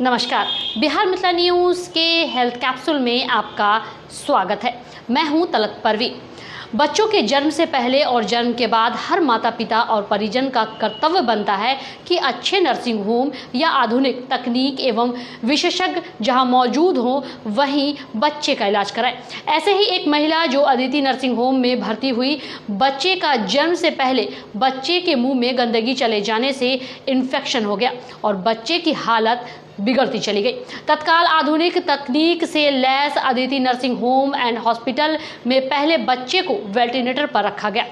नमस्कार, बिहार मिथिला न्यूज़ के health capsule में आपका स्वागत है। मैं हूं तलत परवीन। बच्चों के जन्म से पहले और जन्म के बाद हर माता पिता और परिजन का कर्तव्य बनता है कि अच्छे नर्सिंग होम या आधुनिक तकनीक एवं विशेषज्ञ जहां मौजूद हों वहीं बच्चे का इलाज कराएं। ऐसे ही एक महिला जो अदिति नर्सिंग होम में भर्ती हुई, बच्चे का जन्म से पहले बच्चे के मुंह में गंदगी चले जाने से इन्फेक्शन हो गया और बच्चे की हालत बिगड़ती चली गई। तत्काल आधुनिक तकनीक से लैस Aditi nursing home and hospital में पहले बच्चे को वेंटिलेटर पर रखा गया।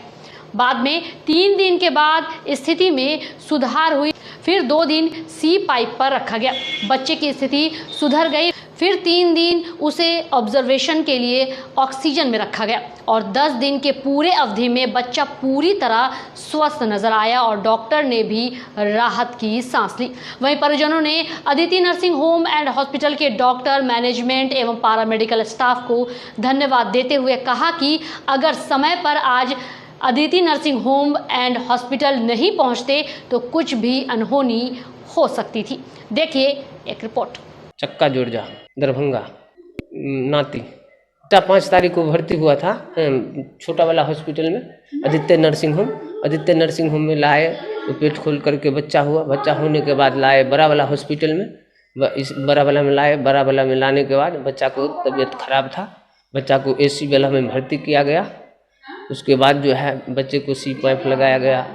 बाद में 3 दिन के बाद स्थिति में सुधार हुई, फिर 2 दिन सी पाइप पर रखा गया। बच्चे की स्थिति सुधर गई, फिर 3 दिन उसे ऑब्जर्वेशन के लिए ऑक्सीजन में रखा गया और 10 दिन के पूरे अवधि में बच्चा पूरी तरह स्वस्थ नजर आया और डॉक्टर ने भी राहत की सांस ली। वहीं परिजनों ने Aditi nursing home and hospital के डॉक्टर, मैनेजमेंट एवं पैरामेडिकल स्टाफ को धन्यवाद देते हुए कहा कि अगर समय पर आज Aditi nursing home and hospital नहीं पहुंचते तो कुछ भी अनहोनी हो सकती थी। देखिए एक रिपोर्ट। चक्का जोड़जा दरभंगा नाती 5 तारीख को भर्ती हुआ था छोटा वाला हॉस्पिटल में Aditya nursing home. Aditya nursing home में लाए तो पेट खोल करके बच्चा हुआ। बच्चा होने के बाद लाए बड़ा वाला हॉस्पिटल में। इस बड़ा वाला में लाए। बड़ा वाला में लाने के बाद बच्चा को तबीयत खराब था। बच्चा को एसी वाला में भर्ती किया गया। उसके बाद जो है बच्चे को सी पाइप लगाया गया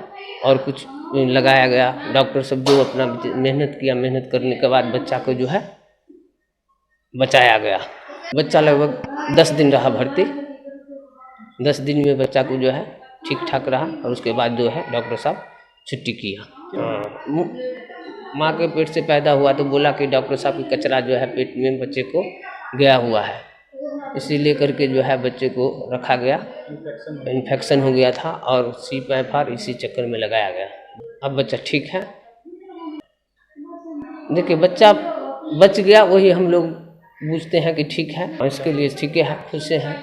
और कुछ लगाया गया। डॉक्टर सब जो अपना मेहनत किया, मेहनत करने के बाद बच्चा को जो है बचाया गया। बच्चा लगभग 10 दिन रहा भर्ती। 10 दिन में बच्चा को जो है ठीक ठाक रहा और उसके बाद जो है डॉक्टर साहब छुट्टी किया। माँ के पेट से पैदा हुआ तो बोला कि डॉक्टर साहब की कचरा जो है पेट में बच्चे को गया हुआ है, इसीलिए करके जो है बच्चे को रखा गया। इन्फेक्शन हो गया था और सी पाइप इसी चक्कर में लगाया गया। अब बच्चा ठीक है। देखिए बच्चा बच गया, वही हम लोग पूछते हैं कि ठीक है, और इसके लिए ठीक है, खुश हैं।